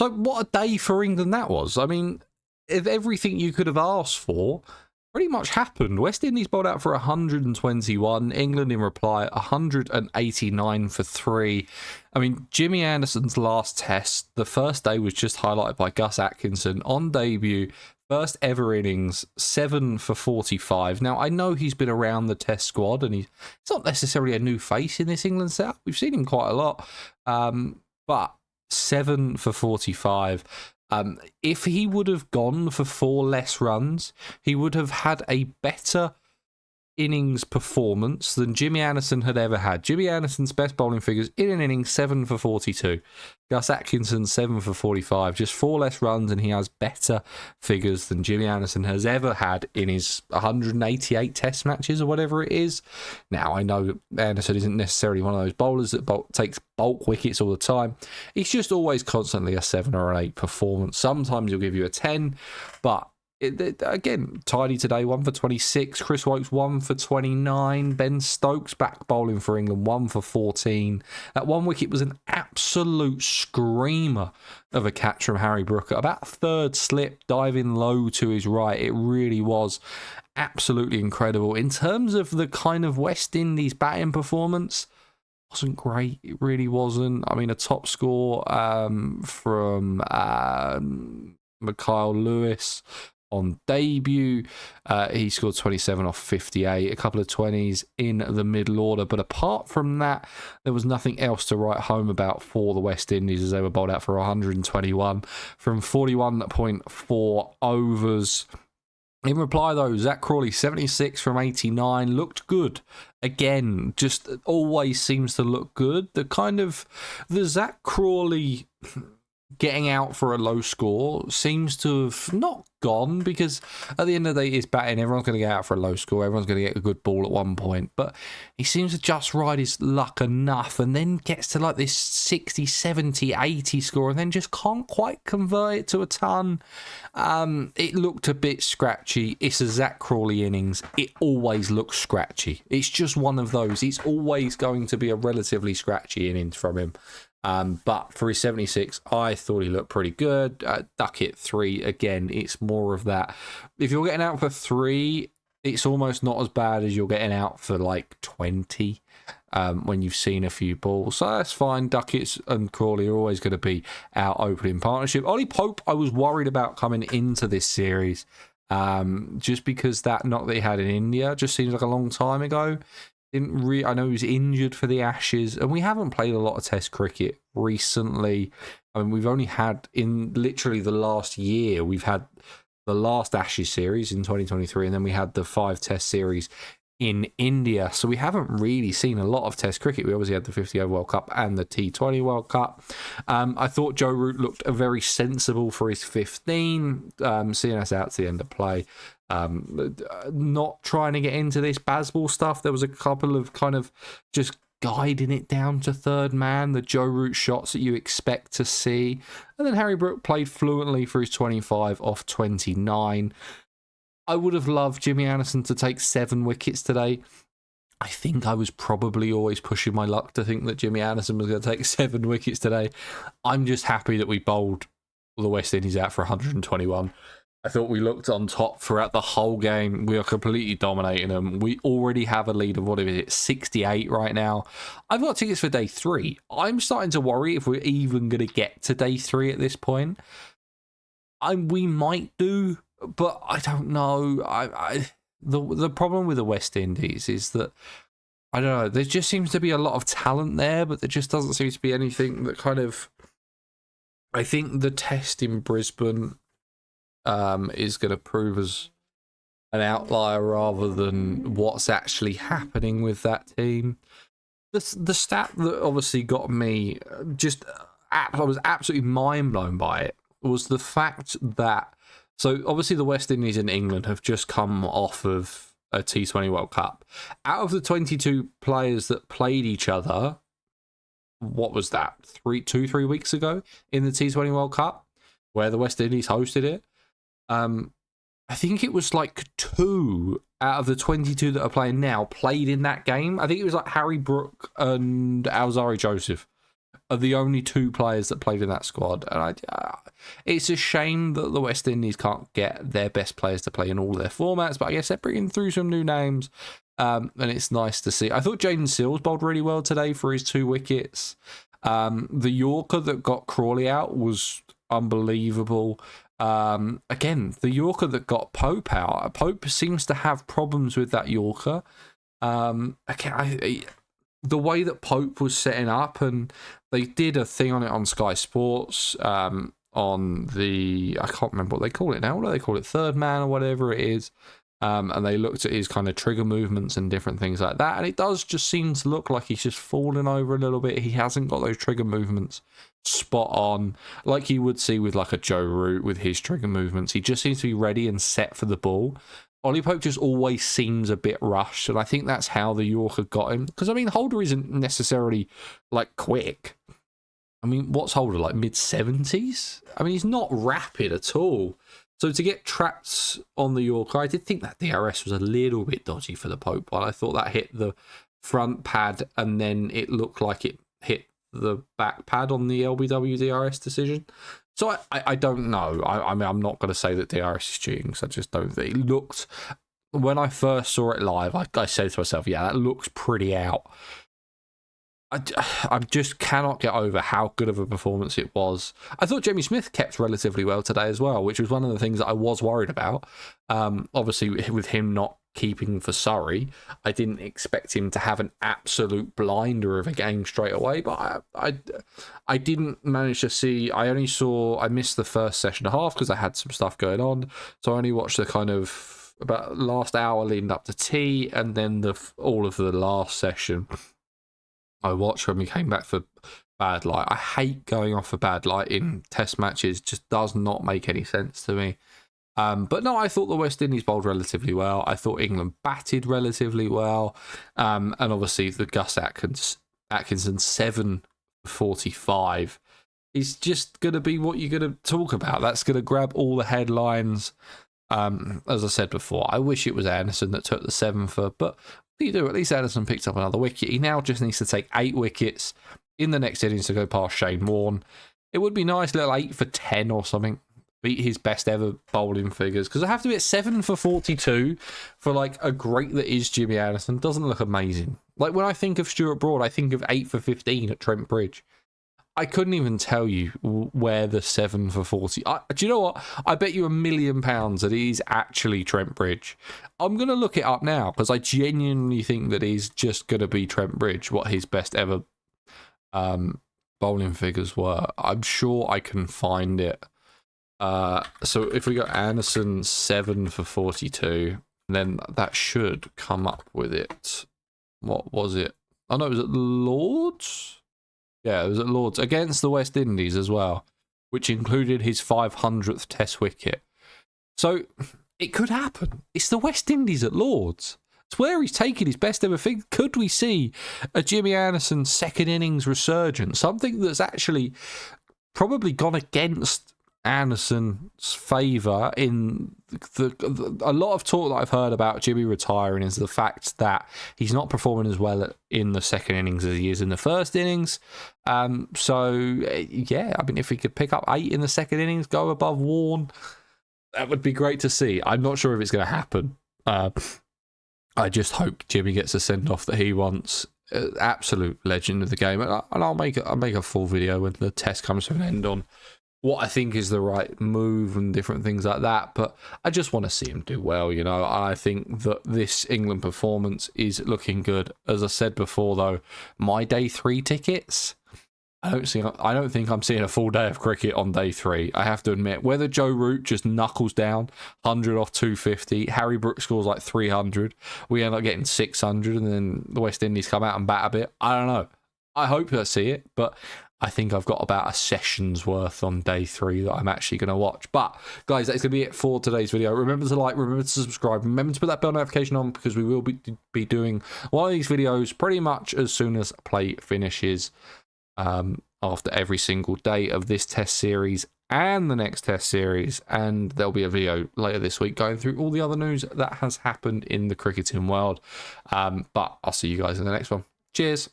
So what a day for England that was. I mean, if everything you could have asked for pretty much happened. West Indies bowled out for 121. England in reply 189 for 3. I mean, Jimmy Anderson's last test, the first day was just highlighted by Gus Atkinson on debut. First ever innings, 7 for 45. Now, I know he's been around the test squad and he's not necessarily a new face in this England setup. We've seen him quite a lot. But 7 for 45. If he would have gone for 4 less runs, he would have had a better innings performance than Jimmy Anderson had ever had. Jimmy Anderson's best bowling figures in an innings, 7 for 42. Gus Atkinson, 7 for 45. Just 4 less runs and he has better figures than Jimmy Anderson has ever had in his 188 test matches or whatever it is. Now, I know Anderson isn't necessarily one of those bowlers that takes bulk wickets all the time. He's just always constantly a 7 or an 8 performance. Sometimes he'll give you a 10, but again, tidy today, 1 for 26. Chris Woakes, 1 for 29. Ben Stokes back bowling for England, 1 for 14. That one wicket was an absolute screamer of a catch from Harry Brook. About third slip, diving low to his right. It really was absolutely incredible. In terms of the kind of West Indies batting performance, wasn't great. It really wasn't. I mean, a top score from Mikhail Lewis on debut. He scored 27 off 58, a couple of 20s in the middle order. But apart from that, there was nothing else to write home about for the West Indies as they were bowled out for 121 from 41.4 overs. In reply, though, Zach Crawley, 76 from 89, looked good. Again, just always seems to look good. The Zach Crawley getting out for a low score seems to have not gone, because at the end of the day, it's batting. Everyone's going to get out for a low score. Everyone's going to get a good ball at one point. But he seems to just ride his luck enough and then gets to like this 60, 70, 80 score and then just can't quite convert it to a ton. It looked a bit scratchy. It's a Zach Crawley innings. It always looks scratchy. It's just one of those. It's always going to be a relatively scratchy innings from him. But for his 76, I thought he looked pretty good. Duckett 3, again, it's more of that. If you're getting out for 3, it's almost not as bad as you're getting out for like 20 when you've seen a few balls. So that's fine. Duckett and Crawley are always going to be our opening partnership. Ollie Pope, I was worried about coming into this series just because that knock that he had in India just seems like a long time ago. I know he was injured for the Ashes, and we haven't played a lot of Test cricket recently. I mean, we've only had, in literally the last year, we've had the last Ashes series in 2023, and then we had the 5 Test series in India. So we haven't really seen a lot of Test cricket. We obviously had the 50 over World Cup and the T20 World Cup. I thought Joe Root looked very sensible for his 15, seeing us out to the end of play. Not trying to get into this Bazball stuff. There was a couple of kind of just guiding it down to third man, the Joe Root shots that you expect to see. And then Harry Brook played fluently for his 25 off 29. I would have loved Jimmy Anderson to take 7 wickets today. I think I was probably always pushing my luck to think that Jimmy Anderson was going to take 7 wickets today. I'm just happy that we bowled the West Indies out for 121. I thought we looked on top throughout the whole game. We are completely dominating them. We already have a lead of, 68 right now. I've got tickets for day 3. I'm starting to worry if we're even going to get to day 3 at this point. We might do, but I don't know. The problem with the West Indies is that, I don't know, there just seems to be a lot of talent there, but there just doesn't seem to be anything that kind of... I think the test in Brisbane is going to prove as an outlier rather than what's actually happening with that team. The stat that obviously got me I was absolutely mind blown by it was the fact that, so obviously the West Indies and England have just come off of a T20 World Cup. Out of the 22 players that played each other, what was that, 3 weeks ago in the T20 World Cup, where the West Indies hosted it, I think it was like 2 out of the 22 that are playing now played in that game. I think it was like Harry Brook and Alzari Joseph are the only 2 players that played in that squad. And it's a shame that the West Indies can't get their best players to play in all of their formats, but I guess they're bringing through some new names, and it's nice to see. I thought Jaden Seals bowled really well today for his 2 wickets. The Yorker that got Crawley out was unbelievable. Again, the Yorker that got Pope out, Pope seems to have problems with that Yorker. The way that Pope was setting up, and they did a thing on it on Sky Sports, on the, I can't remember what they call it now. What do they call it? Third man or whatever it is. And they looked at his kind of trigger movements and different things like that. And it does just seem to look like he's just falling over a little bit. He hasn't got those trigger movements spot on like you would see with like a Joe Root with his trigger movements. He just seems to be ready and set for the ball. Ollie Pope just always seems a bit rushed, and I think that's how the Yorker got him. Because, I mean, Holder isn't necessarily, like, quick. I mean, what's Holder, like, mid-70s? I mean, he's not rapid at all. So to get trapped on the Yorker, I did think that DRS was a little bit dodgy for the Pope one. I thought that hit the front pad, and then it looked like it hit the back pad on the LBW DRS decision. So I don't know. I mean, I'm not going to say that DRS is cheating, because I just don't think it looked. When I first saw it live, I said to myself, yeah, that looks pretty out. I just cannot get over how good of a performance it was. I thought Jamie Smith kept relatively well today as well, which was one of the things that I was worried about. Obviously, with him not keeping for Surrey, I didn't expect him to have an absolute blinder of a game straight away, but I didn't manage to see. I missed the first session and a half because I had some stuff going on, so I only watched the kind of about last hour leading up to tea, and then all of the last session I watched when we came back for bad light. I hate going off for bad light in test matches, just does not make any sense to me. But no, I thought the West Indies bowled relatively well. I thought England batted relatively well. And obviously the Gus Atkinson 745 is just going to be what you're going to talk about. That's going to grab all the headlines. As I said before, I wish it was Anderson that took the 7 for, but what do you do? At least Anderson picked up another wicket. He now just needs to take 8 wickets in the next innings to go past Shane Warne. It would be nice, little 8 for 10 or something. Beat his best ever bowling figures, because I have to be at 7 for 42 for like a great that is Jimmy Anderson. Doesn't look amazing. Like when I think of Stuart Broad, I think of 8 for 15 at Trent Bridge. I couldn't even tell you where the 7 for 40. Do you know what? I bet you £1 million that he's actually Trent Bridge. I'm going to look it up now, because I genuinely think that he's just going to be Trent Bridge, what his best ever bowling figures were. I'm sure I can find it. So if we got Anderson 7 for 42, then that should come up with it. What was it? Oh no, it was at Lords? Yeah, it was at Lords against the West Indies as well, which included his 500th test wicket. So it could happen. It's the West Indies at Lords. It's where he's taken his best ever thing. Could we see a Jimmy Anderson second innings resurgence? Something that's actually probably gone against Anderson's favour in a lot of talk that I've heard about Jimmy retiring is the fact that he's not performing as well in the second innings as he is in the first innings. So yeah, I mean, if he could pick up 8 in the second innings, go above Warne, that would be great to see. I'm not sure if it's going to happen. I just hope Jimmy gets a send off that he wants. Absolute legend of the game, and I'll make a full video when the test comes to an end on what I think is the right move and different things like that. But I just want to see him do well, you know. I think that this England performance is looking good. As I said before, though, my day 3 tickets, I don't think I'm seeing a full day of cricket on day 3. I have to admit, whether Joe Root just knuckles down 100 off 250, Harry Brooks scores like 300, we end up getting 600, and then the West Indies come out and bat a bit. I don't know. I hope I see it, but I think I've got about a session's worth on day 3 that I'm actually going to watch. But guys, that's going to be it for today's video. Remember to like, remember to subscribe, remember to put that bell notification on, because we will be doing one of these videos pretty much as soon as play finishes, after every single day of this test series and the next test series. And there'll be a video later this week going through all the other news that has happened in the cricketing world. But I'll see you guys in the next one. Cheers.